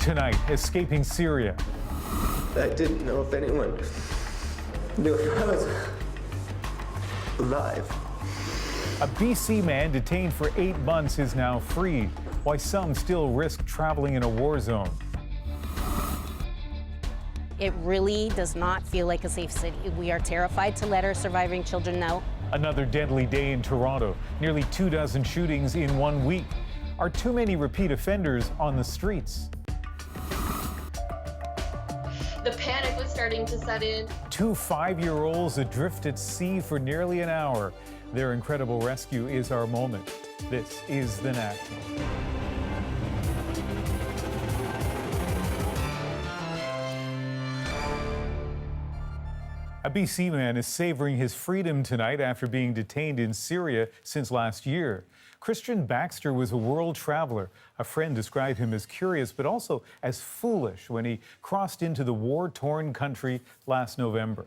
Tonight, escaping Syria. I didn't know if anyone knew if I was alive. A BC man detained for 8 months is now free, while some still risk traveling in a war zone. It really does not feel like a safe city. We are terrified to let our surviving children know. Another deadly day in Toronto. Nearly 24 shootings in 1 week. Are too many repeat offenders on the streets? The panic was starting to set in. 2 5-year-olds adrift at sea for nearly an hour. Their incredible rescue is our moment. This is The National. A BC man is savoring his freedom tonight after being detained in Syria since last year. Christian Baxter was a world traveler. A friend described him as curious, but also as foolish when he crossed into the war-torn country last November.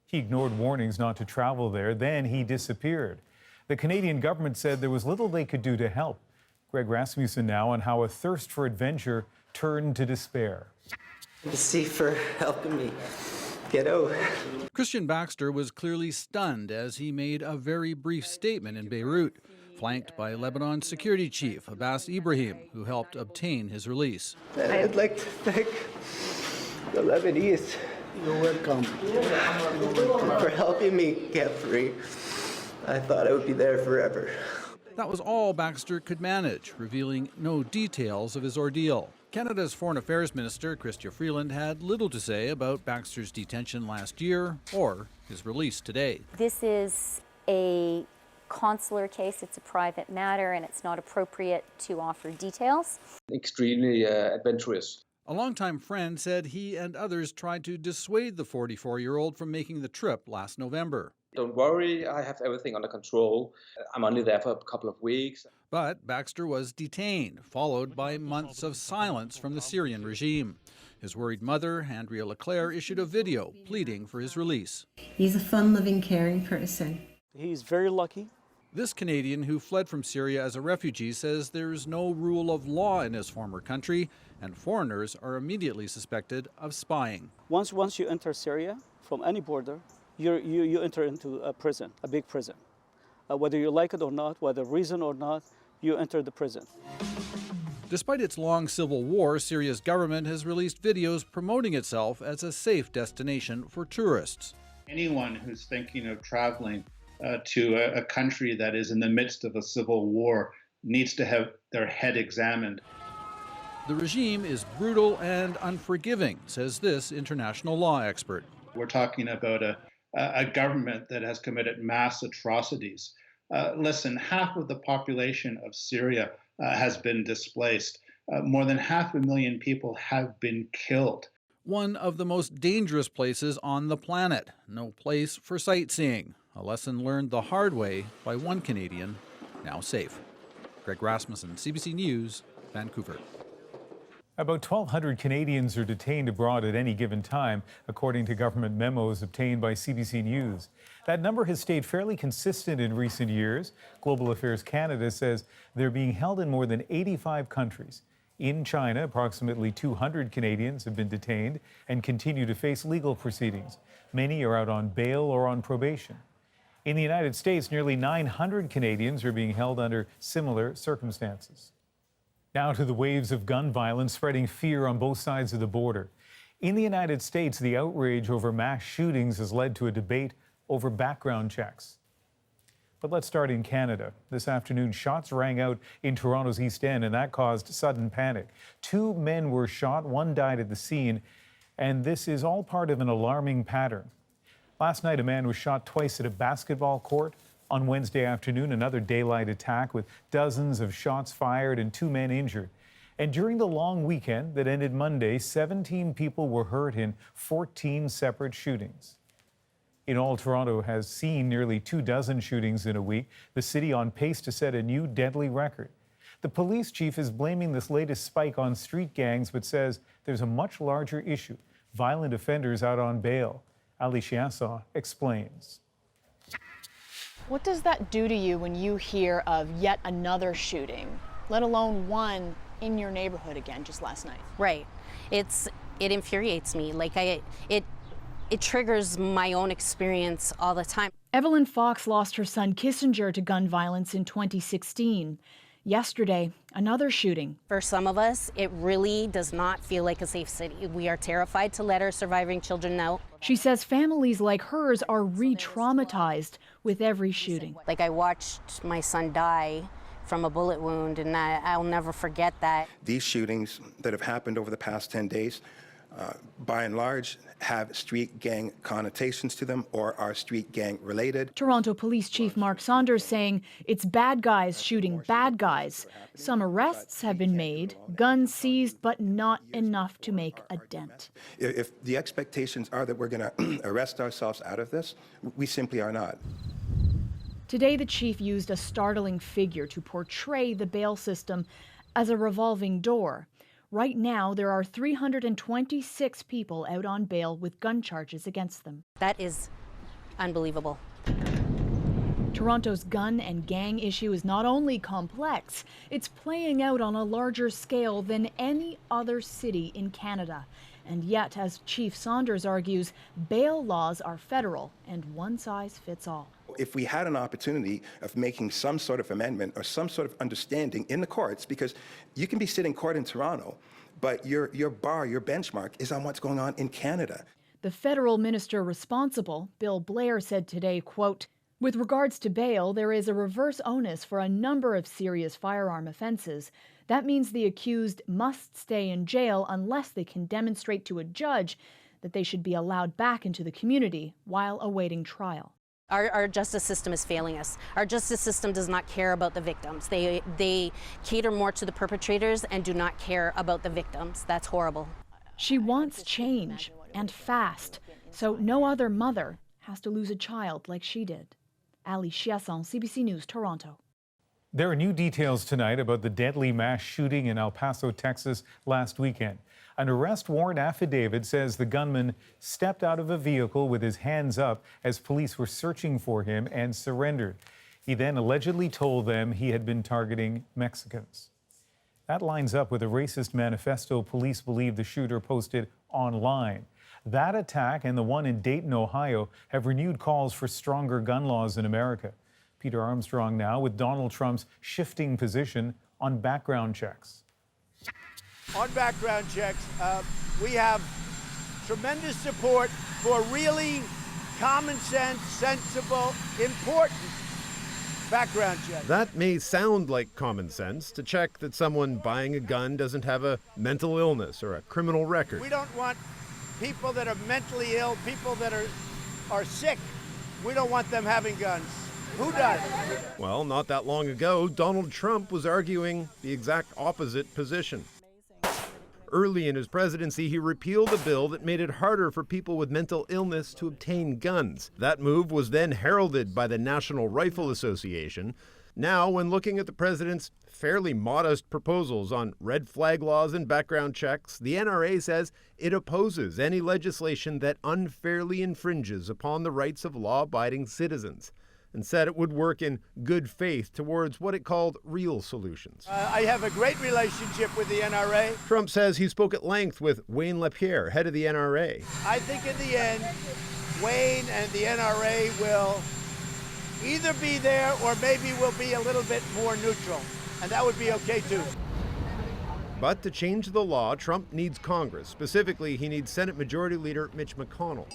He ignored warnings not to travel there, then he disappeared. The Canadian government said there was little they could do to help. Greg Rasmussen now on how a thirst for adventure turned to despair. Thank you for helping me get out. Christian Baxter was clearly stunned as he made a very brief statement in Beirut, flanked by Lebanon's security chief, Abbas Ibrahim, who helped obtain his release. I'd like to thank the Lebanese. You're welcome. For helping me get free. I thought I would be there forever. That was all Baxter could manage, revealing no details of his ordeal. Canada's Foreign Affairs Minister, Chrystia Freeland, had little to say about Baxter's detention last year or his release today. This is a consular case. It's a private matter, and it's not appropriate to offer details. Extremely adventurous. A longtime friend said he and others tried to dissuade the 44-year-old from making the trip last November. Don't worry, I have everything under control. I'm only there for a couple of weeks. But Baxter was detained, followed by months of silence from the Syrian regime. His worried mother, Andrea Leclerc, issued a video pleading for his release. He's a fun-loving, caring person. He's very lucky. This Canadian who fled from Syria as a refugee says there's no rule of law in his former country, and foreigners are immediately suspected of spying. Once you enter Syria from any border, you enter into a prison, a big prison. Whether you like it or not, whether reason or not, you enter the prison. Despite its long civil war, Syria's government has released videos promoting itself as a safe destination for tourists. Anyone who's thinking of traveling to a country that is in the midst of a civil war needs to have their head examined. The regime is brutal and unforgiving, says this international law expert. We're talking about a government that has committed mass atrocities. Listen, half of the population of Syria has been displaced. More than 500,000 people have been killed. One of the most dangerous places on the planet. No place for sightseeing. A lesson learned the hard way by one Canadian, now safe. Greg Rasmussen, CBC News, Vancouver. About 1,200 Canadians are detained abroad at any given time, according to government memos obtained by CBC News. That number has stayed fairly consistent in recent years. Global Affairs Canada says they're being held in more than 85 countries. In China, approximately 200 Canadians have been detained and continue to face legal proceedings. Many are out on bail or on probation. In the United States, nearly 900 Canadians are being held under similar circumstances. Now to the waves of gun violence spreading fear on both sides of the border. In the United States, the outrage over mass shootings has led to a debate over background checks. But let's start in Canada. This afternoon, shots rang out in Toronto's East End, and that caused sudden panic. 2 men were shot, 1 died at the scene, and this is all part of an alarming pattern. Last night, a man was shot twice at a basketball court. On Wednesday afternoon, another daylight attack with dozens of shots fired and 2 men injured. And during the long weekend that ended Monday, 17 people were hurt in 14 separate shootings. In all, Toronto has seen nearly 24 shootings in a week, the city on pace to set a new deadly record. The police chief is blaming this latest spike on street gangs, but says there's a much larger issue: violent offenders out on bail. Ali Chiasson explains. What does that do to you when you hear of yet another shooting, let alone one in your neighborhood again just last night. Right. It infuriates me. Like it triggers my own experience all the time. Evelyn Fox lost her son Kissinger to gun violence in 2016. Yesterday, another shooting. For some of us, it really does not feel like a safe city. We are terrified to let our surviving children know. She says families like hers are re-traumatized with every shooting. Like, I watched my son die from a bullet wound, and I'll never forget that. These shootings that have happened over the past 10 days, by and large, have street gang connotations to them or are street gang related. Toronto Police Chief Mark Saunders saying it's bad guys shooting bad guys. Some arrests have been made, guns seized, but not enough to make a dent. If the expectations are that we're going to arrest ourselves out of this, we simply are not. Today, the chief used a startling figure to portray the bail system as a revolving door. Right now, there are 326 people out on bail with gun charges against them. That is unbelievable. Toronto's gun and gang issue is not only complex, it's playing out on a larger scale than any other city in Canada. And yet, as Chief Saunders argues, bail laws are federal and one size fits all. If we had an opportunity of making some sort of amendment or some sort of understanding in the courts, because you can be sitting court in Toronto, but your bar, your benchmark is on what's going on in Canada. The federal minister responsible, Bill Blair, said today, quote, "With regards to bail, there is a reverse onus for a number of serious firearm offenses. That means the accused must stay in jail unless they can demonstrate to a judge that they should be allowed back into the community while awaiting trial." Our justice system is failing us. Our justice system does not care about the victims. They cater more to the perpetrators and do not care about the victims. That's horrible. She wants change, and fast, so no other mother has to lose a child like she did. Ali Chiasson, CBC News, Toronto. There are new details tonight about the deadly mass shooting in El Paso, Texas last weekend. An arrest warrant affidavit says the gunman stepped out of a vehicle with his hands up as police were searching for him and surrendered. He then allegedly told them he had been targeting Mexicans. That lines up with a racist manifesto police believe the shooter posted online. That attack and the one in Dayton, Ohio, have renewed calls for stronger gun laws in America. Peter Armstrong now with Donald Trump's shifting position on background checks. On background checks, we have tremendous support for really common sense, sensible, important background checks. That may sound like common sense, to check that someone buying a gun doesn't have a mental illness or a criminal record. We don't want people that are mentally ill, people that are sick. We don't want them having guns. Who does? Well, not that long ago, Donald Trump was arguing the exact opposite position. Early in his presidency, he repealed a bill that made it harder for people with mental illness to obtain guns. That move was then heralded by the National Rifle Association. Now, when looking at the president's fairly modest proposals on red flag laws and background checks, the NRA says it opposes any legislation that unfairly infringes upon the rights of law-abiding citizens, and said it would work in good faith towards what it called real solutions. I have a great relationship with the NRA. Trump says he spoke at length with Wayne LaPierre, head of the NRA. I think in the end, Wayne and the NRA will either be there or maybe we'll be a little bit more neutral, and that would be okay too. But to change the law, Trump needs Congress. Specifically, he needs Senate Majority Leader Mitch McConnell.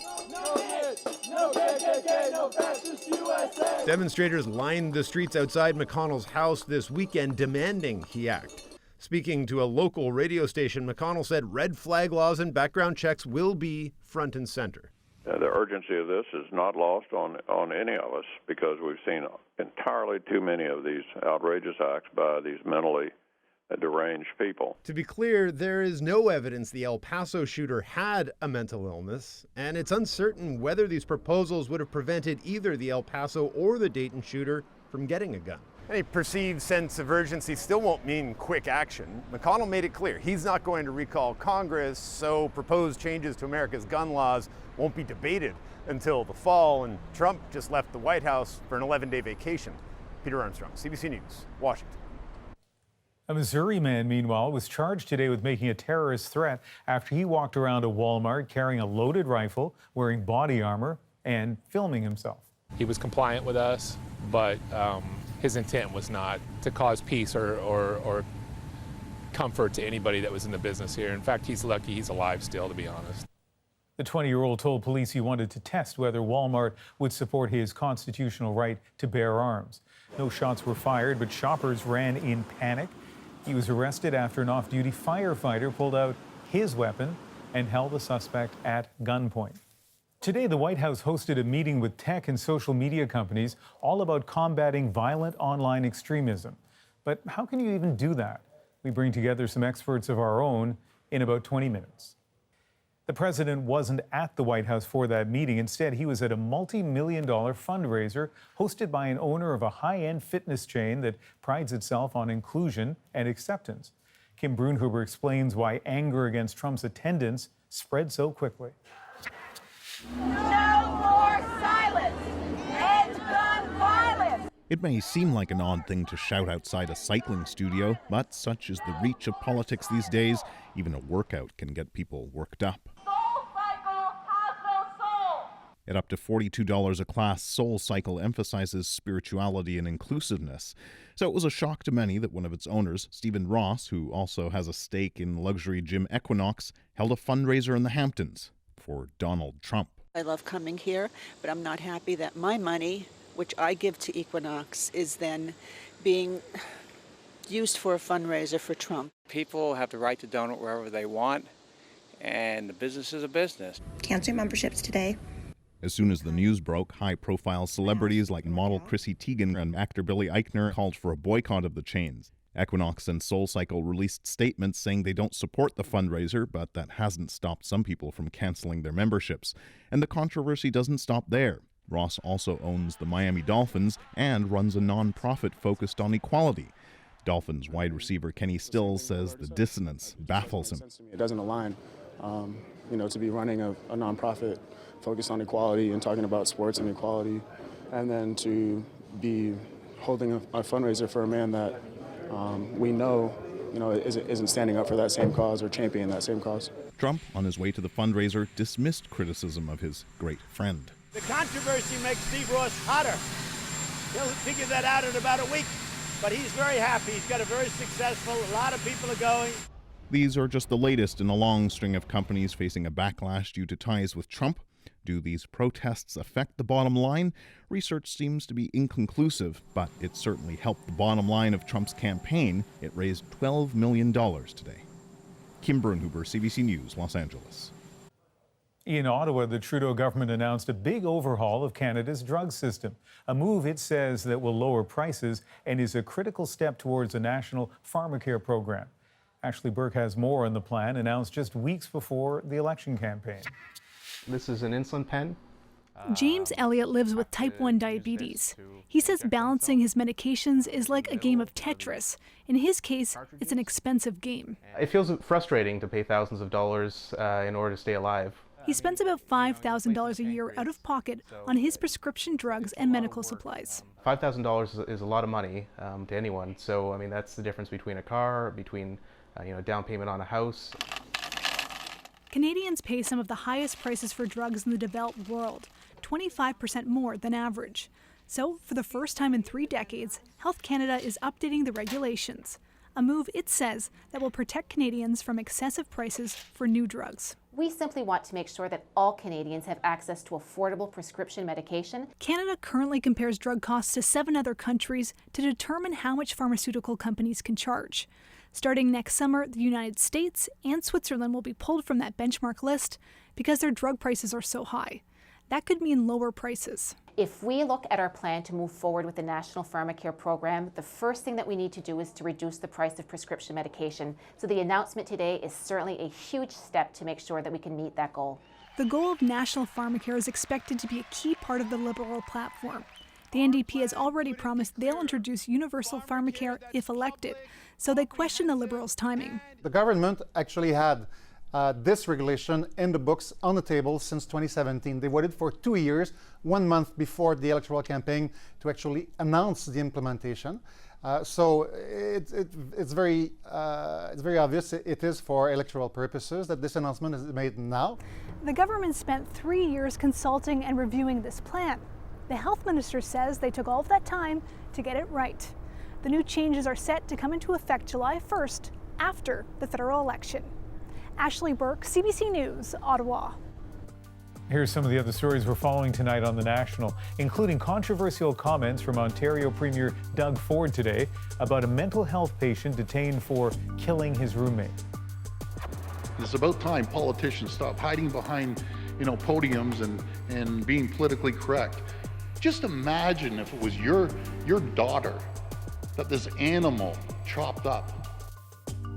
No KKK, no fascist USA. Demonstrators lined the streets outside McConnell's house this weekend demanding he act. Speaking to a local radio station, McConnell said red flag laws and background checks will be front and center. The urgency of this is not lost on any of us because we've seen entirely too many of these outrageous acts by these mentally deranged people. To be clear, there is no evidence the El Paso shooter had a mental illness, and it's uncertain whether these proposals would have prevented either the El Paso or the Dayton shooter from getting a gun. Any perceived sense of urgency still won't mean quick action. McConnell made it clear he's not going to recall Congress, so proposed changes to America's gun laws won't be debated until the fall, and Trump just left the White House for an 11-day vacation. Peter Armstrong, CBC News, Washington. A Missouri man, meanwhile, was charged today with making a terrorist threat after he walked around a Walmart carrying a loaded rifle, wearing body armor, and filming himself. He was compliant with us, but his intent was not to cause peace or comfort to anybody that was in the business here. In fact, he's lucky he's alive still, to be honest. The 20-year-old told police he wanted to test whether Walmart would support his constitutional right to bear arms. No shots were fired, but shoppers ran in panic. He was arrested after an off-duty firefighter pulled out his weapon and held the suspect at gunpoint. Today, the White House hosted a meeting with tech and social media companies all about combating violent online extremism. But how can you even do that? We bring together some experts of our own in about 20 minutes. The president wasn't at the White House for that meeting. Instead, he was at a multi-million-dollar fundraiser hosted by an owner of a high-end fitness chain that prides itself on inclusion and acceptance. Kim Brunhuber explains why anger against Trump's attendance spread so quickly. No more silence! End gun violence! It may seem like an odd thing to shout outside a cycling studio, but such is the reach of politics these days, even a workout can get people worked up. SoulCycle has no soul! At up to $42 a class, SoulCycle emphasizes spirituality and inclusiveness. So it was a shock to many that one of its owners, Stephen Ross, who also has a stake in luxury gym Equinox, held a fundraiser in the Hamptons for Donald Trump. I love coming here, but I'm not happy that my money, which I give to Equinox, is then being used for a fundraiser for Trump. People have the right to donate wherever they want, and the business is a business. Cancel memberships today. As soon as the news broke, high-profile celebrities like model Chrissy Teigen and actor Billy Eichner called for a boycott of the chains. Equinox and SoulCycle released statements saying they don't support the fundraiser, but that hasn't stopped some people from canceling their memberships. And the controversy doesn't stop there. Ross also owns the Miami Dolphins and runs a non-profit focused on equality. Dolphins wide receiver Kenny Stills says the dissonance baffles him. It doesn't align, to be running a non-profit focused on equality and talking about sports and equality, and then to be holding a fundraiser for a man that we know isn't standing up for that same cause or championing that same cause. Trump, on his way to the fundraiser, dismissed criticism of his great friend. The controversy makes Steve Ross hotter. He'll figure that out in about a week, but he's very happy. He's got a very successful, a lot of people are going. These are just the latest in a long string of companies facing a backlash due to ties with Trump. Do these protests affect the bottom line? Research seems to be inconclusive, but it certainly helped the bottom line of Trump's campaign. It raised $12 million today. Kim Brunhuber, CBC News, Los Angeles. In Ottawa, the Trudeau government announced a big overhaul of Canada's drug system, a move it says that will lower prices and is a critical step towards a national pharmacare program. Ashley Burke has more on the plan, announced just weeks before the election campaign. This is an insulin pen. James Elliott lives with type 1 diabetes. He says balancing his medications is like a game of Tetris. In his case, it's an expensive game. It feels frustrating to pay thousands of dollars in order to stay alive. He spends about $5,000 a year out of pocket on his prescription drugs and medical supplies. $5,000 is a lot of money to anyone. So, I mean, that's the difference between a car, between down payment on a house. Canadians pay some of the highest prices for drugs in the developed world, 25% more than average. So, for the first time in 3 decades, Health Canada is updating the regulations, a move it says that will protect Canadians from excessive prices for new drugs. We simply want to make sure that all Canadians have access to affordable prescription medication. Canada currently compares drug costs to 7 other countries to determine how much pharmaceutical companies can charge. Starting next summer, the United States and Switzerland will be pulled from that benchmark list because their drug prices are so high. That could mean lower prices. If we look at our plan to move forward with the National Pharmacare Program, the first thing that we need to do is to reduce the price of prescription medication. So the announcement today is certainly a huge step to make sure that we can meet that goal. The goal of National Pharmacare is expected to be a key part of the Liberal platform. The NDP has already promised they'll introduce universal pharmacare if elected, so they question the Liberals' timing. The government actually had this regulation in the books on the table since 2017. They waited for 2 years, 1 month before the electoral campaign, to actually announce the implementation. So it's very obvious it is for electoral purposes that this announcement is made now. The government spent 3 years consulting and reviewing this plan. The health minister says they took all of that time to get it right. The new changes are set to come into effect July 1st, after the federal election. Ashley Burke, CBC News, Ottawa. Here's some of the other stories we're following tonight on The National, including controversial comments from Ontario Premier Doug Ford today about a mental health patient detained for killing his roommate. It's about time politicians stop hiding behind, podiums and being politically correct. Just imagine if it was your daughter that this animal chopped up.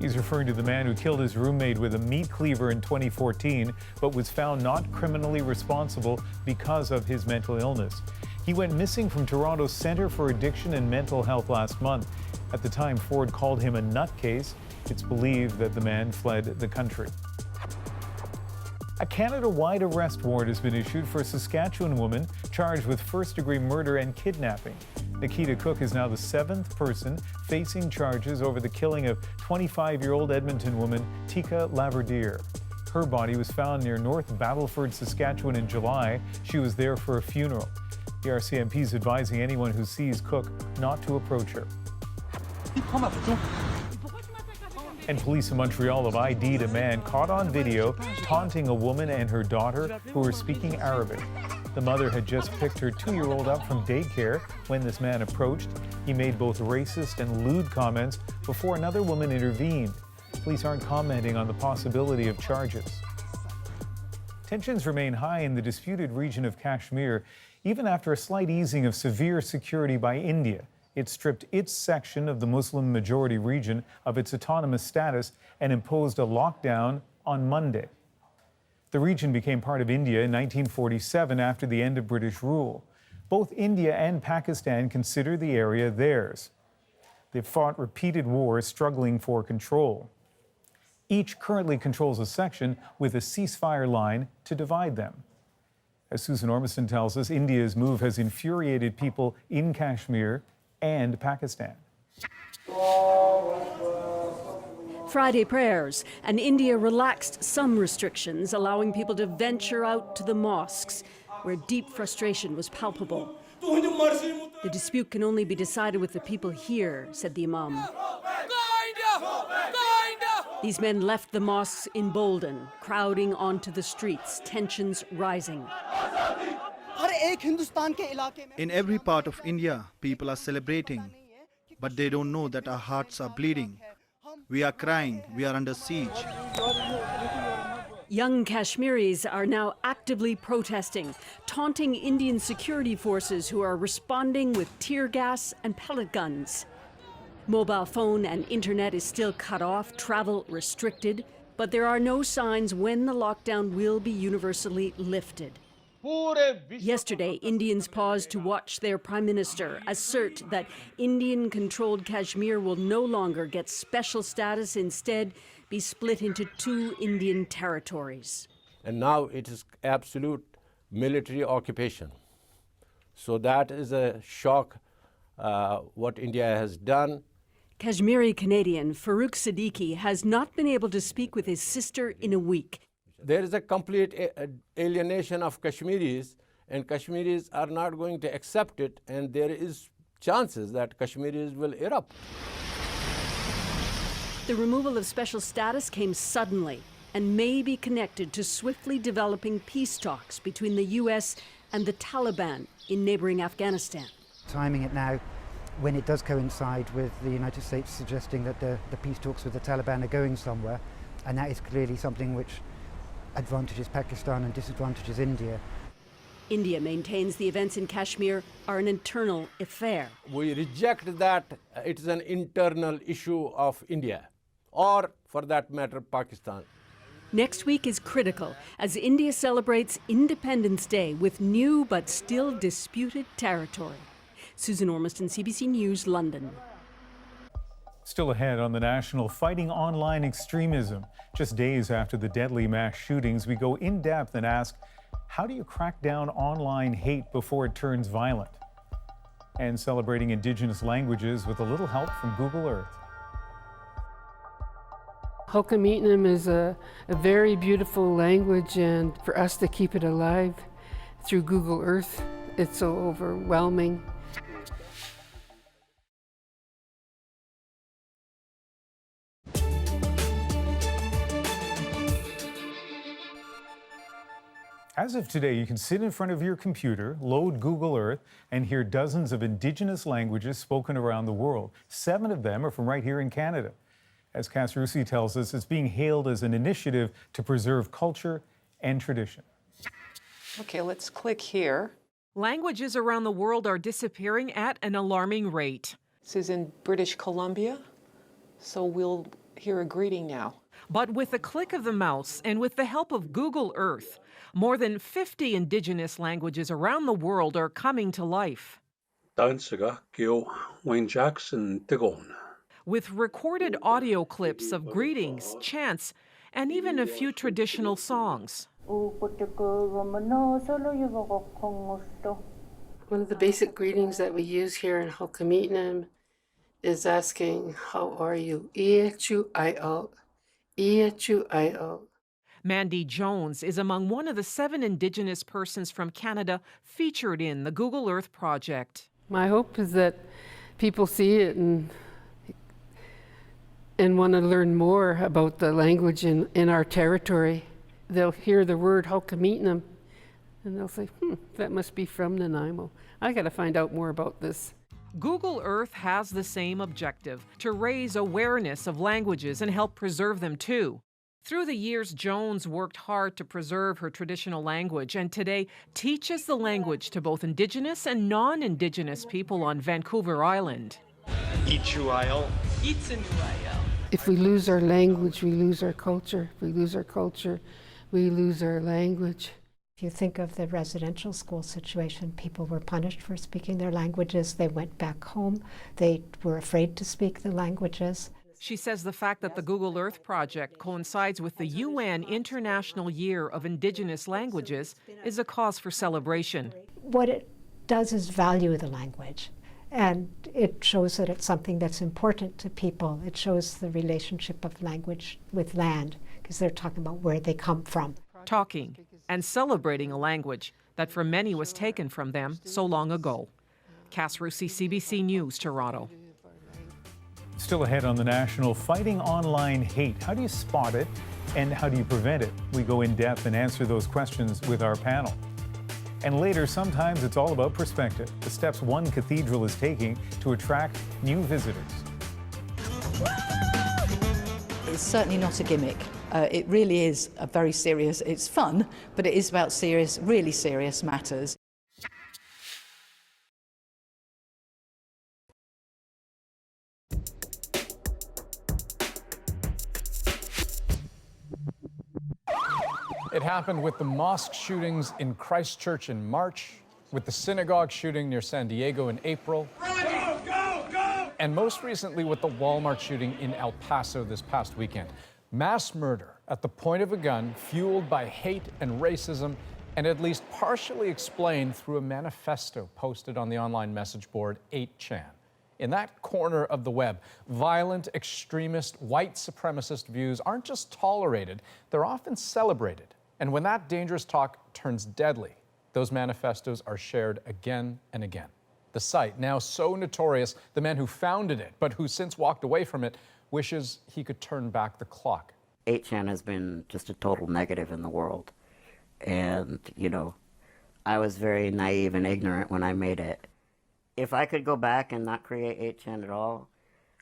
He's referring to the man who killed his roommate with a meat cleaver in 2014, but was found not criminally responsible because of his mental illness. He went missing from Toronto's Centre for Addiction and Mental Health last month. At the time, Ford called him a nutcase. It's believed that the man fled the country. A Canada-wide arrest warrant has been issued for a Saskatchewan woman charged with first-degree murder and kidnapping. Nikita Cook is now the 7th person facing charges over the killing of 25-year-old Edmonton woman Tika Laverdiere. Her body was found near North Battleford, Saskatchewan in July. She was there for a funeral. The RCMP is advising anyone who sees Cook not to approach her. And police in Montreal have ID'd a man caught on video taunting a woman and her daughter who were speaking Arabic. The mother had just picked her 2-year-old up from daycare when this man approached. He made both racist and lewd comments before another woman intervened. Police aren't commenting on the possibility of charges. Tensions remain high in the disputed region of Kashmir, even after a slight easing of severe security by India. It stripped its section of the Muslim-majority region of its autonomous status and imposed a lockdown on Monday. The region became part of India in 1947 after the end of British rule. Both India and Pakistan consider the area theirs. They've fought repeated wars struggling for control. Each currently controls a section with a ceasefire line to divide them. As Susan Ormiston tells us, India's move has infuriated people in Kashmir and Pakistan. Friday prayers, and India relaxed some restrictions, allowing people to venture out to the mosques, where deep frustration was palpable. The dispute can only be decided with the people here, said the Imam. These men left the mosques emboldened, crowding onto the streets, tensions rising. In every part of India, people are celebrating, but they don't know that our hearts are bleeding. We are crying, we are under siege. Young Kashmiris are now actively protesting, taunting Indian security forces who are responding with tear gas and pellet guns. Mobile phone and internet is still cut off, travel restricted, but there are no signs when the lockdown will be universally lifted. Yesterday, Indians paused to watch their Prime Minister assert that Indian-controlled Kashmir will no longer get special status, instead be split into 2 Indian territories. And now it is absolute military occupation. So that is a shock, what India has done. Kashmiri Canadian Farouk Siddiqui has not been able to speak with his sister in a week. There is a complete alienation of Kashmiris, and Kashmiris are not going to accept it, and there is chances that Kashmiris will erupt. The removal of special status came suddenly and may be connected to swiftly developing peace talks between the U.S. and the Taliban in neighboring Afghanistan. Timing it now when it does coincide with the United States suggesting that the peace talks with the Taliban are going somewhere, and that is clearly something which advantages Pakistan and disadvantages India. India maintains the events in Kashmir are an internal affair. We reject that it is an internal issue of India, or for that matter, Pakistan. Next week is critical as India celebrates Independence Day with new but still disputed territory. Susan Ormiston, CBC News, London. Still ahead on The National, fighting online extremism. Just days after the deadly mass shootings, we go in depth and ask, how do you crack down online hate before it turns violent? and celebrating Indigenous languages with a little help from Google Earth. Hul'qumi'num is a very beautiful language, and for us to keep it alive through Google Earth, it's so overwhelming. As of today, you can sit in front of your computer, load Google Earth, and hear dozens of Indigenous languages spoken around the world. 7 of them are from right here in Canada. As Cass Russi tells us, it's being hailed as an initiative to preserve culture and tradition. Okay, let's click here. Languages around the world are disappearing at an alarming rate. This is in British Columbia, so we'll hear a greeting now. But with the click of the mouse and with the help of Google Earth, more than 50 Indigenous languages around the world are coming to life. With recorded audio clips of greetings, chants, and even a few traditional songs. One of the basic greetings that we use here in Hul'qumi'num is asking, how are you? I'll. Mandy Jones is among one of the 7 Indigenous persons from Canada featured in the Google Earth project. My hope is that people see it and want to learn more about the language in our territory. They'll hear the word Hul'qumi'num and they'll say, that must be from Nanaimo. I got to find out more about this. Google Earth has the same objective, to raise awareness of languages and help preserve them too. Through the years, Jones worked hard to preserve her traditional language and today teaches the language to both Indigenous and non-Indigenous people on Vancouver Island. If we lose our language, we lose our culture. If we lose our culture, we lose our language. If you think of the residential school situation, people were punished for speaking their languages. They went back home. They were afraid to speak the languages. She says the fact that the Google Earth project coincides with the UN International Year of Indigenous Languages is a cause for celebration. What it does is value the language, and it shows that it's something that's important to people. It shows the relationship of language with land, because they're talking about where they come from. Talking and celebrating a language that for many was taken from them so long ago. Cass Russi, CBC News, Toronto. Still ahead on The National, fighting online hate. How do you spot it and how do you prevent it? We go in depth and answer those questions with our panel. And later, sometimes it's all about perspective, the steps one cathedral is taking to attract new visitors. It's certainly not a gimmick. It really is a very serious, it's fun, but it is about serious, really serious matters. It happened with the mosque shootings in Christchurch in March, with the synagogue shooting near San Diego in April, and most recently with the Walmart shooting in El Paso this past weekend. Mass murder at the point of a gun, fueled by hate and racism, and at least partially explained through a manifesto posted on the online message board 8chan. In that corner of the web, violent, extremist, white supremacist views aren't just tolerated, they're often celebrated. And when that dangerous talk turns deadly, those manifestos are shared again and again. The site, now so notorious, the man who founded it, but who since walked away from it, wishes he could turn back the clock. 8chan has been just a total negative in the world. And, you know, I was very naive and ignorant when I made it. If I could go back and not create 8chan at all,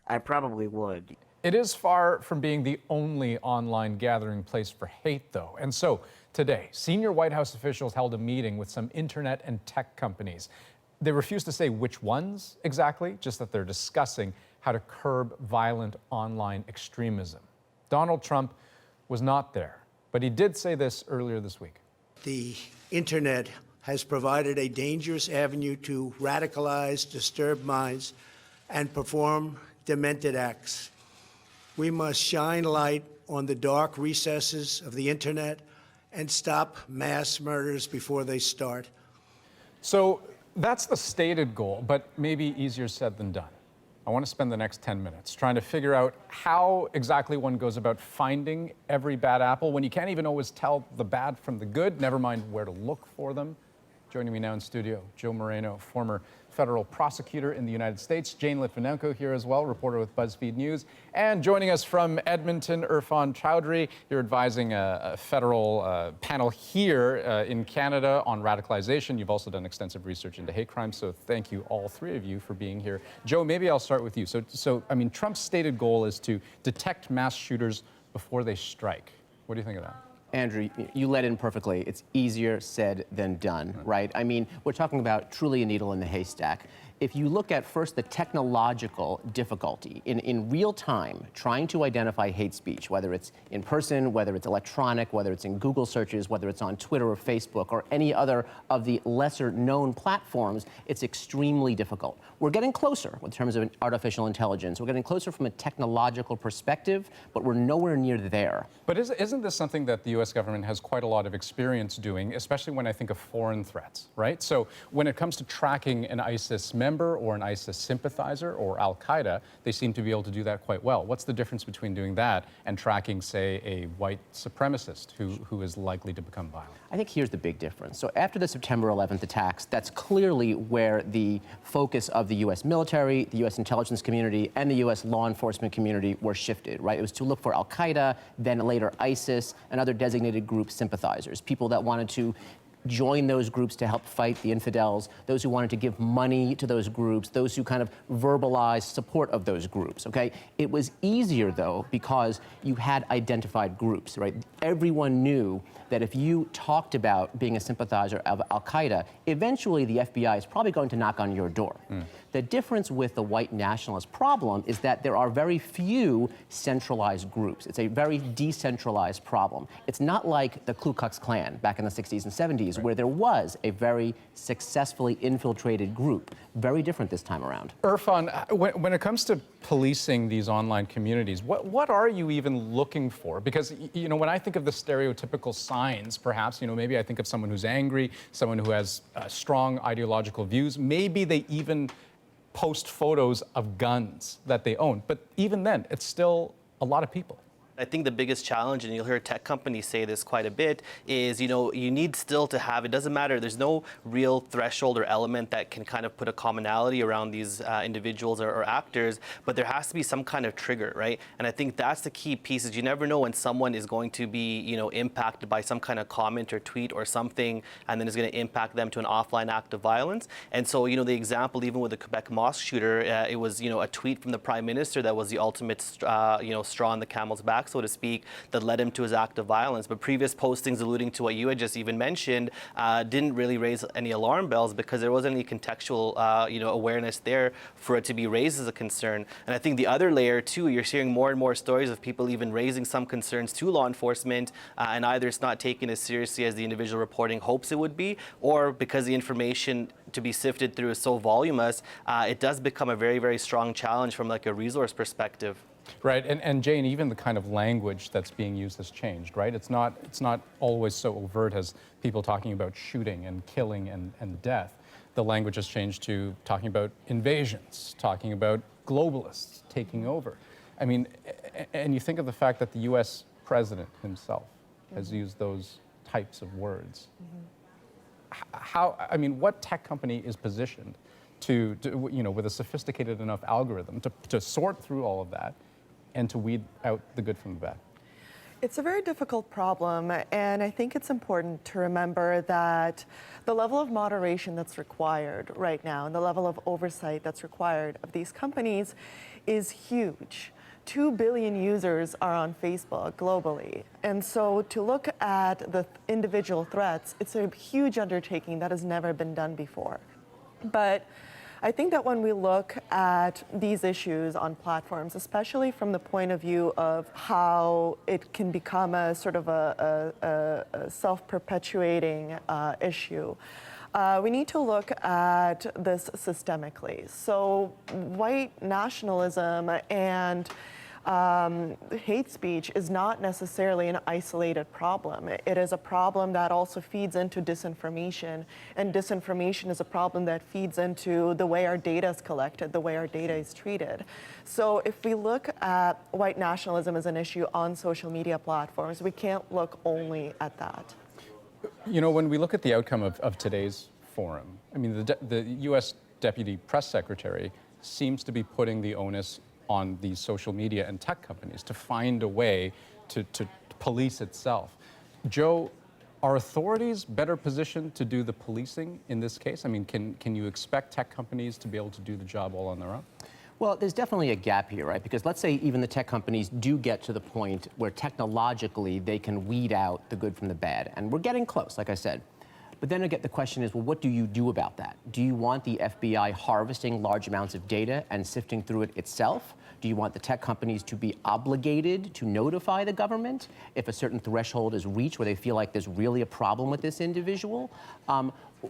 I probably would. It is far from being the only online gathering place for hate, though. And so, today, senior White House officials held a meeting with some internet and tech companies. They refused to say which ones exactly, just that they're discussing how to curb violent online extremism. Donald Trump was not there, but he did say this earlier this week. The internet has provided a dangerous avenue to radicalize disturbed minds and perform demented acts. We must shine light on the dark recesses of the internet and stop mass murders before they start. So That's the stated goal, but maybe easier said than done. I want to spend the next 10 minutes trying to figure out how exactly one goes about finding every bad apple when you can't even always tell the bad from the good, never mind where to look for them. Joining me now in studio, Joe Moreno, former federal prosecutor in the United States. Jane Litvinenko here as well, reporter with BuzzFeed News. And joining us from Edmonton, Irfan Chowdhury. You're advising a federal panel here in Canada on radicalization. You've also done extensive research into hate crimes, so thank you, all three of you, for being here. Joe, maybe I'll start with you. So I mean, Trump's stated goal is to detect mass shooters before they strike. What do you think of that? Andrew, you led in perfectly. It's easier said than done, right? I mean, we're talking about truly a needle in the haystack. If you look at first the technological difficulty in real time trying to identify hate speech, whether it's in person, whether it's electronic, whether it's in Google searches, whether it's on Twitter or Facebook or any other of the lesser known platforms, it's extremely difficult. We're getting closer in terms of artificial intelligence. We're getting closer from a technological perspective, but we're nowhere near there. But isn't this something that the U.S. government has quite a lot of experience doing, especially when I think of foreign threats, right? So when it comes to tracking an ISIS member or an ISIS sympathizer or Al-Qaeda, they seem to be able to do that quite well. What's the difference between doing that and tracking, say, a white supremacist who is likely to become violent? I think here's the big difference. So after the September 11th attacks, that's clearly where the focus of the U.S. military, the U.S. intelligence community, and the U.S. law enforcement community were shifted, right? It was to look for Al-Qaeda, then later ISIS, and other designated group sympathizers, people that wanted to join those groups to help fight the infidels, those who wanted to give money to those groups, those who kind of verbalized support of those groups, okay? It was easier, though, because you had identified groups, right? Everyone knew that if you talked about being a sympathizer of Al-Qaeda, eventually the FBI is probably going to knock on your door. The difference with the white nationalist problem is that there are very few centralized groups. It's a very decentralized problem. It's not like the Ku Klux Klan back in the 60s and 70s, where there was a very successfully infiltrated group. Very different this time around. Irfan, when it comes to policing these online communities, what are you even looking for? Because, you know, when I think of the stereotypical signs, perhaps, you know, maybe I think of someone who's angry, someone who has strong ideological views. Maybe they even post photos of guns that they own. But even then, it's still a lot of people. I think the biggest challenge, and you'll hear tech companies say this quite a bit, is, you know, you need still to have, it doesn't matter, there's no real threshold or element that can kind of put a commonality around these individuals or actors, but there has to be some kind of trigger, right? And I think that's the key piece, is you never know when someone is going to be, you know, impacted by some kind of comment or tweet or something, and then is going to impact them to an offline act of violence. And so, you know, the example, even with the Quebec mosque shooter, it was, you know, a tweet from the Prime Minister that was the ultimate, you know, straw on the camel's back, so to speak, that led him to his act of violence. But previous postings alluding to what you had just even mentioned didn't really raise any alarm bells because there wasn't any contextual you know, awareness there for it to be raised as a concern. And I think the other layer too, you're hearing more and more stories of people even raising some concerns to law enforcement, and either it's not taken as seriously as the individual reporting hopes it would be, or because the information to be sifted through is so voluminous, it does become a very, very strong challenge from like a resource perspective. Right, and Jane, even the kind of language that's being used has changed, right? It's not always so overt as people talking about shooting and killing and death. The language has changed to talking about invasions, talking about globalists taking over. I mean, and you think of the fact that the U.S. president himself has used those types of words. How, I mean, what tech company is positioned to, you know, with a sophisticated enough algorithm to sort through all of that and to weed out the good from the bad? It's a very difficult problem, and I think it's important to remember that the level of moderation that's required right now and the level of oversight that's required of these companies is huge. 2 billion users are on Facebook globally. And so to look at the individual threats, it's a huge undertaking that has never been done before. But I think that when we look at these issues on platforms, especially from the point of view of how it can become a sort of a self-perpetuating issue, we need to look at this systemically. So white nationalism and hate speech is not necessarily an isolated problem. It is a problem that also feeds into disinformation, and disinformation is a problem that feeds into the way our data is collected, the way our data is treated. So if we look at white nationalism as an issue on social media platforms, we can't look only at that. You know, when we look at the outcome of today's forum, I mean, the U.S. Deputy Press Secretary seems to be putting the onus on these social media and tech companies to find a way to police itself. Joe, are authorities better positioned to do the policing in this case? I mean, can you expect tech companies to be able to do the job all on their own? Well, there's definitely a gap here, right? Because let's say even the tech companies do get to the point where technologically they can weed out the good from the bad. And we're getting close, like I said. But then again, the question is, well, what do you do about that? Do you want the FBI harvesting large amounts of data and sifting through it itself? Do you want the tech companies to be obligated to notify the government if a certain threshold is reached where they feel like there's really a problem with this individual?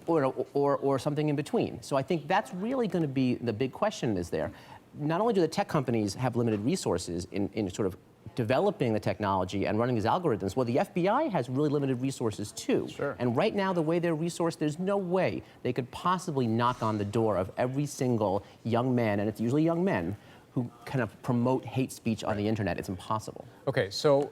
Or something in between. So I think that's really going to be the big question is there. Not only do the tech companies have limited resources in sort of developing the technology and running these algorithms, well, the FBI has really limited resources too. Sure. And right now, the way they're resourced, there's no way they could possibly knock on the door of every single young man, and it's usually young men, who kind of promote hate speech on the internet. It's impossible. Okay, so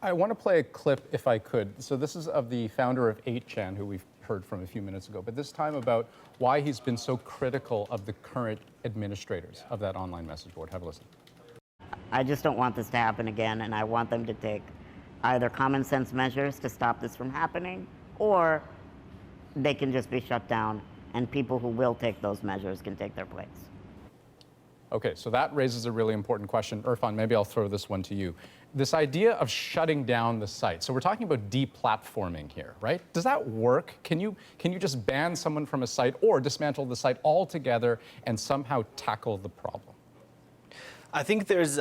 I want to play a clip, if I could. So this is of the founder of 8chan, who we've heard from a few minutes ago, but this time about why he's been so critical of the current administrators of that online message board. Have a listen. I just don't want this to happen again, and I want them to take either common sense measures to stop this from happening, or they can just be shut down, and people who will take those measures can take their place. Okay, so that raises a really important question. Irfan, maybe I'll throw this one to you. This idea of shutting down the site. So we're talking about deplatforming here, right? Does that work? Can you just ban someone from a site or dismantle the site altogether and somehow tackle the problem? I think there's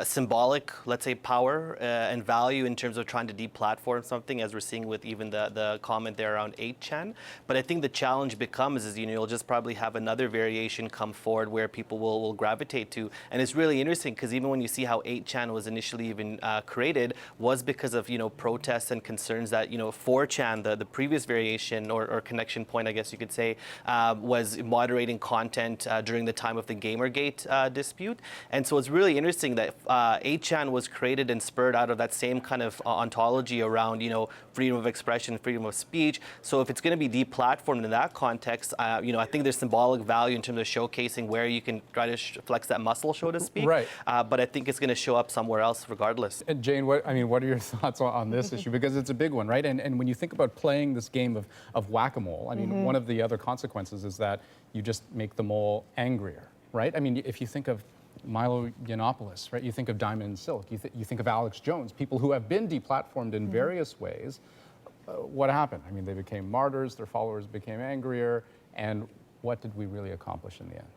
symbolic, let's say, power and value in terms of trying to deplatform something, as we're seeing with even the comment there around 8chan. But I think the challenge becomes is, you'll just probably have another variation come forward where people will gravitate to. And it's really interesting because even when you see how 8chan was initially even created was because of, protests and concerns that, 4chan, the previous variation or connection point, I guess you could say, was moderating content during the time of the Gamergate dispute. And so it's really interesting that 8chan was created and spurred out of that same kind of ontology around, freedom of expression, freedom of speech. So if it's going to be deplatformed in that context, I think there's symbolic value in terms of showcasing where you can try to flex that muscle, so to speak. Right. But I think it's going to show up somewhere else regardless. And Jane, what are your thoughts on this issue? Because it's a big one, right? And when you think about playing this game of whack-a-mole, I mean, one of the other consequences is that you just make the mole angrier, right? I mean, if you think of Milo Yiannopoulos, right? You think of Diamond and Silk. You think of Alex Jones, people who have been deplatformed in various ways. What happened? I mean, they became martyrs, their followers became angrier, and what did we really accomplish in the end?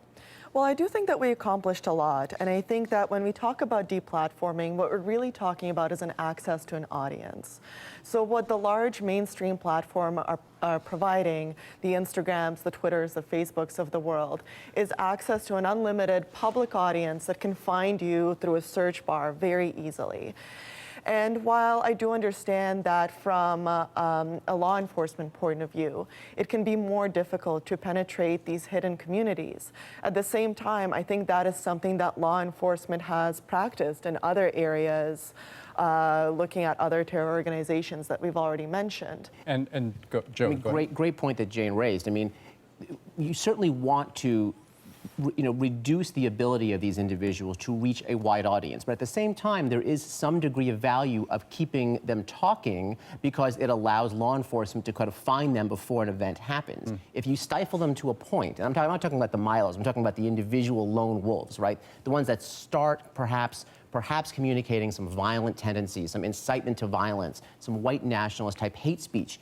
Well, I do think that we accomplished a lot, and I think that when we talk about deplatforming, what we're really talking about is an access to an audience. So what the large mainstream platform are providing, the Instagrams, the Twitters, the Facebooks of the world, is access to an unlimited public audience that can find you through a search bar very easily. And while I do understand that from a law enforcement point of view, it can be more difficult to penetrate these hidden communities. At the same time, I think that is something that law enforcement has practiced in other areas, looking at other terror organizations that we've already mentioned. And Joe, great point that Jane raised. I mean, you certainly want to reduce the ability of these individuals to reach a wide audience. But at the same time, there is some degree of value of keeping them talking because it allows law enforcement to kind of find them before an event happens. If you stifle them to a point, and I'm not talking about the Milos, I'm talking about the individual lone wolves, right? The ones that start perhaps communicating some violent tendencies, some incitement to violence, some white nationalist type hate speech.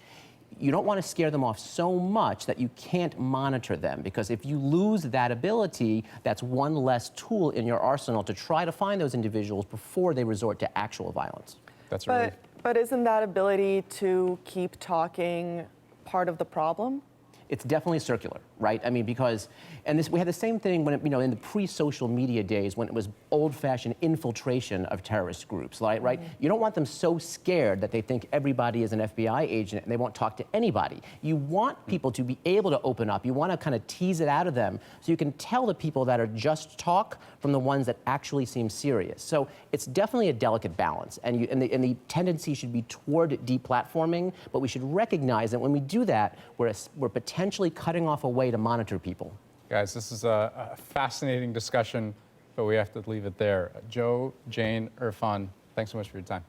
You don't want to scare them off so much that you can't monitor them, because if you lose that ability, that's one less tool in your arsenal to try to find those individuals before they resort to actual violence. That's right. But isn't that ability to keep talking part of the problem? It's definitely circular. right? I mean, because, and this, we had the same thing when, in the pre-social media days when it was old-fashioned infiltration of terrorist groups, right? You don't want them so scared that they think everybody is an FBI agent and they won't talk to anybody. You want people to be able to open up. You want to kind of tease it out of them so you can tell the people that are just talk from the ones that actually seem serious. So it's definitely a delicate balance, and the tendency should be toward deplatforming, but we should recognize that when we do that, we're potentially cutting off a way to monitor people. Guys, this is a fascinating discussion, but we have to leave it there. Joe, Jane, Irfan, thanks so much for your time.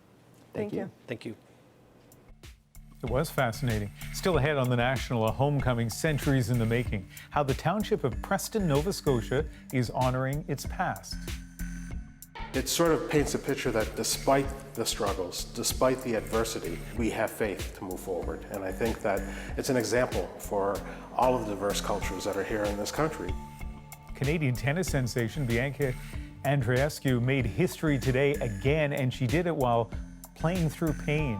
Thank you. Thank you. It was fascinating. Still ahead on The National, a homecoming centuries in the making. How the township of Preston, Nova Scotia is honoring its past. It sort of paints a picture that despite the struggles, despite the adversity, we have faith to move forward. And I think that it's an example for all of the diverse cultures that are here in this country. Canadian tennis sensation Bianca Andreescu made history today again, and she did it while playing through pain.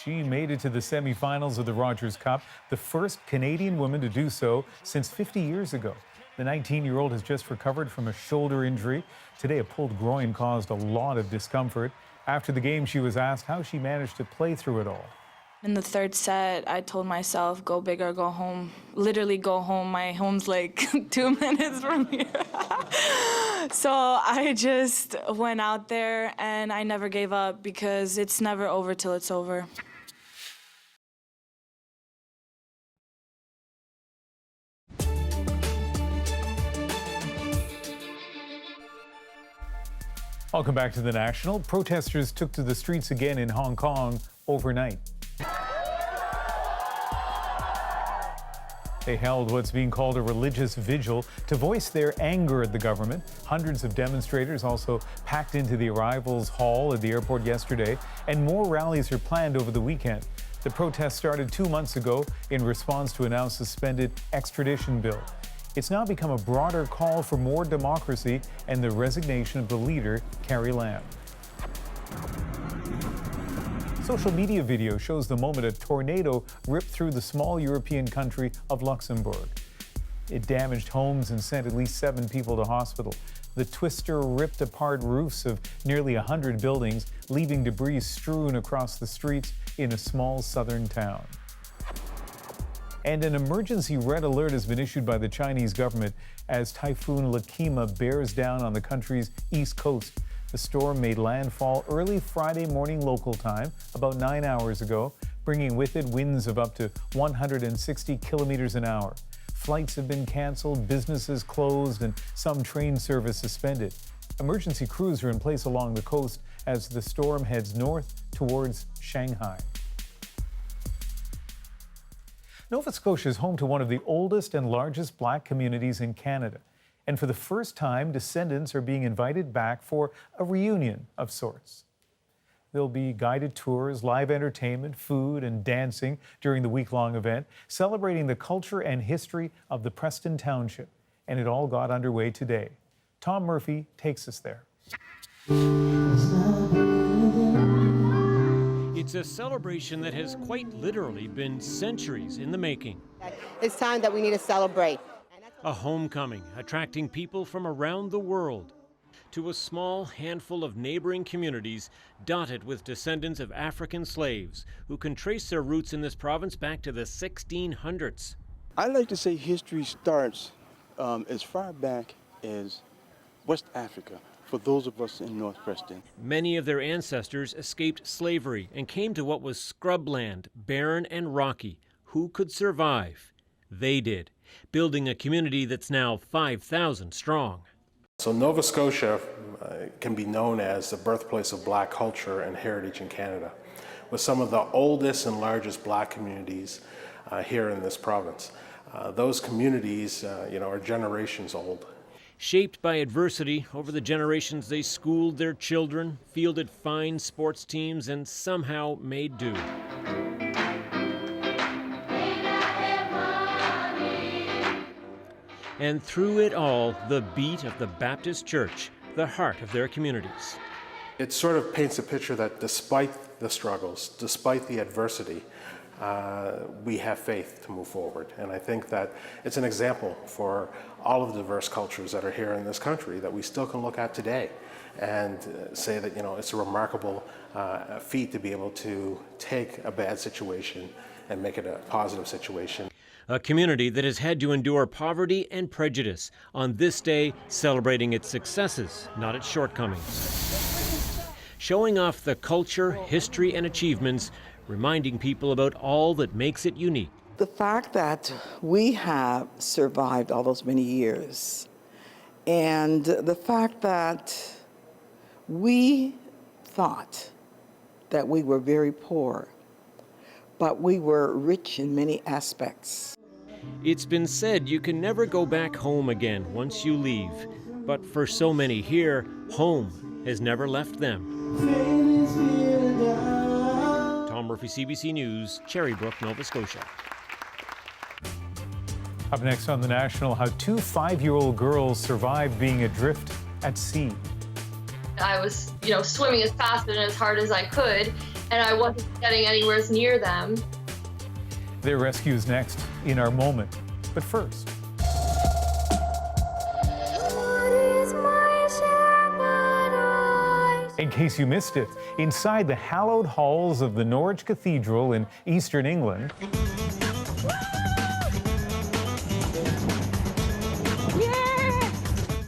She made it to the semifinals of the Rogers Cup, the first Canadian woman to do so since 50 years ago. The 19-year-old has just recovered from a shoulder injury. Today, a pulled groin caused a lot of discomfort. After the game, she was asked how she managed to play through it all. In the third set, I told myself, go big or go home. Literally go home. My home's like 2 minutes from here. So I just went out there and I never gave up because it's never over till it's over. Welcome back to The National. Protesters took to the streets again in Hong Kong overnight. They held what's being called a religious vigil to voice their anger at the government. Hundreds of demonstrators also packed into the arrivals hall at the airport yesterday, and more rallies are planned over the weekend. The protest started 2 months ago in response to a now suspended extradition bill. It's now become a broader call for more democracy and the resignation of the leader, Carrie Lam. Social media video shows the moment a tornado ripped through the small European country of Luxembourg. It damaged homes and sent at least 7 people to hospital. The twister ripped apart roofs of nearly 100 buildings, leaving debris strewn across the streets in a small southern town. And an emergency red alert has been issued by the Chinese government as Typhoon Lakima bears down on the country's east coast. The storm made landfall early Friday morning local time, about 9 hours ago, bringing with it winds of up to 160 kilometers an hour. Flights have been canceled, businesses closed, and some train service suspended. Emergency crews are in place along the coast as the storm heads north towards Shanghai. Nova Scotia is home to one of the oldest and largest Black communities in Canada. And for the first time, descendants are being invited back for a reunion of sorts. There'll be guided tours, live entertainment, food, and dancing during the week-long event, celebrating the culture and history of the Preston Township. And it all got underway today. Tom Murphy takes us there. It's a celebration that has quite literally been centuries in the making. It's time that we need to celebrate. A homecoming attracting people from around the world to a small handful of neighboring communities dotted with descendants of African slaves who can trace their roots in this province back to the 1600s. I like to say history starts as far back as West Africa, for those of us in North Preston. Many of their ancestors escaped slavery and came to what was scrubland, barren and rocky. Who could survive? They did, building a community that's now 5,000 strong. So Nova Scotia can be known as the birthplace of Black culture and heritage in Canada, with some of the oldest and largest Black communities here in this province. Those communities, are generations old. Shaped by adversity, over the generations they schooled their children, fielded fine sports teams, and somehow made do. And through it all, the beat of the Baptist Church, the heart of their communities. It sort of paints a picture that despite the struggles, despite the adversity, we have faith to move forward. And I think that it's an example for all of the diverse cultures that are here in this country that we still can look at today and say that, you know, it's a remarkable feat to be able to take a bad situation and make it a positive situation. A community that has had to endure poverty and prejudice, on this day celebrating its successes, not its shortcomings. Showing off the culture, history, and achievements, reminding people about all that makes it unique. The fact that we have survived all those many years, and the fact that we thought that we were very poor, but we were rich in many aspects. It's been said you can never go back home again once you leave, but for so many here, home has never left them. Tom Murphy, CBC News, Cherrybrook, Nova Scotia. Up next on The National, how two 5-year-old girls survived being adrift at sea. I was, swimming as fast and as hard as I could, and I wasn't getting anywhere near them. Their rescue is next in our moment. But first. In case you missed it, inside the hallowed halls of the Norwich Cathedral in eastern England,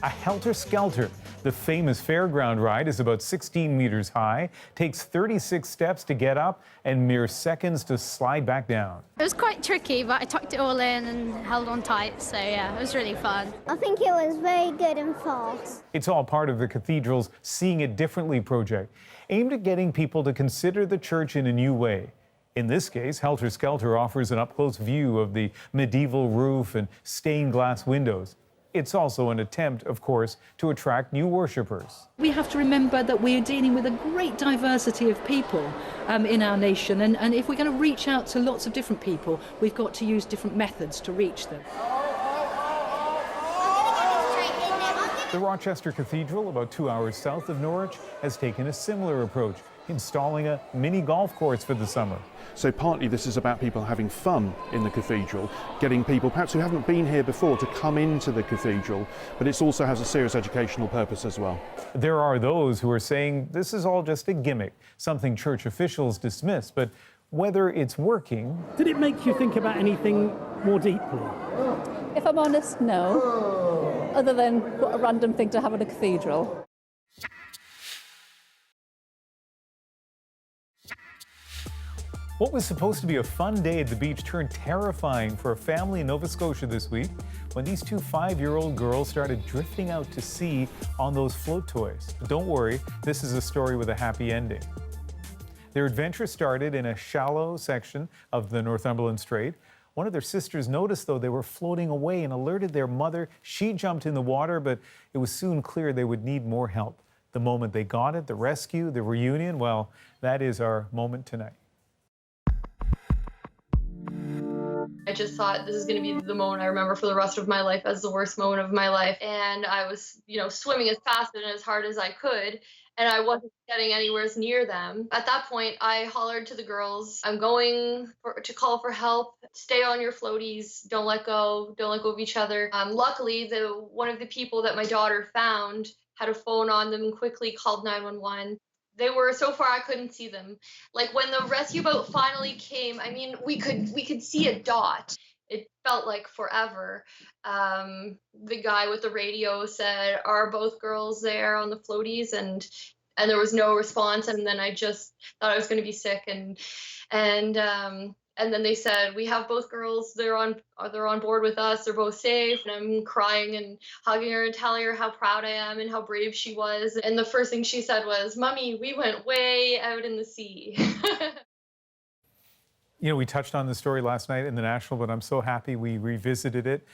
a helter-skelter. The famous fairground ride is about 16 meters high, takes 36 steps to get up, and mere seconds to slide back down. It was quite tricky, but I tucked it all in and held on tight, so yeah, it was really fun. I think it was very good and fast. It's all part of the cathedral's Seeing It Differently project, aimed at getting people to consider the church in a new way. In this case, Helter Skelter offers an up-close view of the medieval roof and stained glass windows. It's also an attempt, of course, to attract new worshippers. We have to remember that we are dealing with a great diversity of people in our nation, and if we're going to reach out to lots of different people, we've got to use different methods to reach them. The Rochester Cathedral, about 2 hours south of Norwich, has taken a similar approach, installing a mini golf course for the summer. So partly this is about people having fun in the cathedral, getting people perhaps who haven't been here before to come into the cathedral, but it also has a serious educational purpose as well. There are those who are saying this is all just a gimmick, something church officials dismiss, but whether it's working... Did it make you think about anything more deeply? If I'm honest, no. Other than what a random thing to have in a cathedral. What was supposed to be a fun day at the beach turned terrifying for a family in Nova Scotia this week when these two 5-year-old girls started drifting out to sea on those float toys. But don't worry, this is a story with a happy ending. Their adventure started in a shallow section of the Northumberland Strait. One of their sisters noticed, though, they were floating away and alerted their mother. She jumped in the water, but it was soon clear they would need more help. The moment they got it, the rescue, the reunion, well, that is our moment tonight. I just thought this is going to be the moment I remember for the rest of my life as the worst moment of my life. And I was, swimming as fast and as hard as I could, and I wasn't getting anywhere near them. At that point, I hollered to the girls, I'm going to call for help. Stay on your floaties. Don't let go. Don't let go of each other. Luckily, one of the people that my daughter found had a phone on them and quickly called 911. They were so far I couldn't see them. Like when the rescue boat finally came, I mean, we could see a dot. It felt like forever. The guy with the radio said, "Are both girls there on the floaties?" And there was no response. And then I just thought I was going to be sick. And then they said, "We have both girls. They're on board with us. They're both safe." And I'm crying and hugging her and telling her how proud I am and how brave she was. And the first thing she said was, "Mommy, we went way out in the sea." We touched on this story last night in the National, but I'm so happy we revisited it.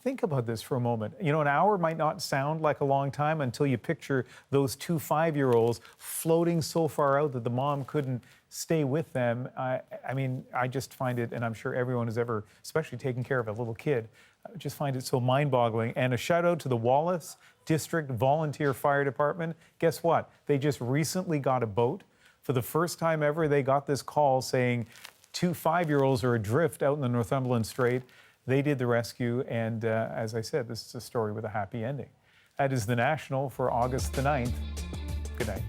Think about this for a moment. An hour might not sound like a long time until you picture those two 5-year-olds floating so far out that the mom couldn't stay with them. I just find it, and I'm sure everyone has ever, especially taken care of a little kid, just find it so mind-boggling. And a shout out to the Wallace District Volunteer Fire Department. Guess what? They just recently got a boat. For the first time ever, they got this call saying 2 5-year-olds are adrift out in the Northumberland Strait. They did the rescue, and as I said, this is a story with a happy ending. That is The National for August the 9th. Good night.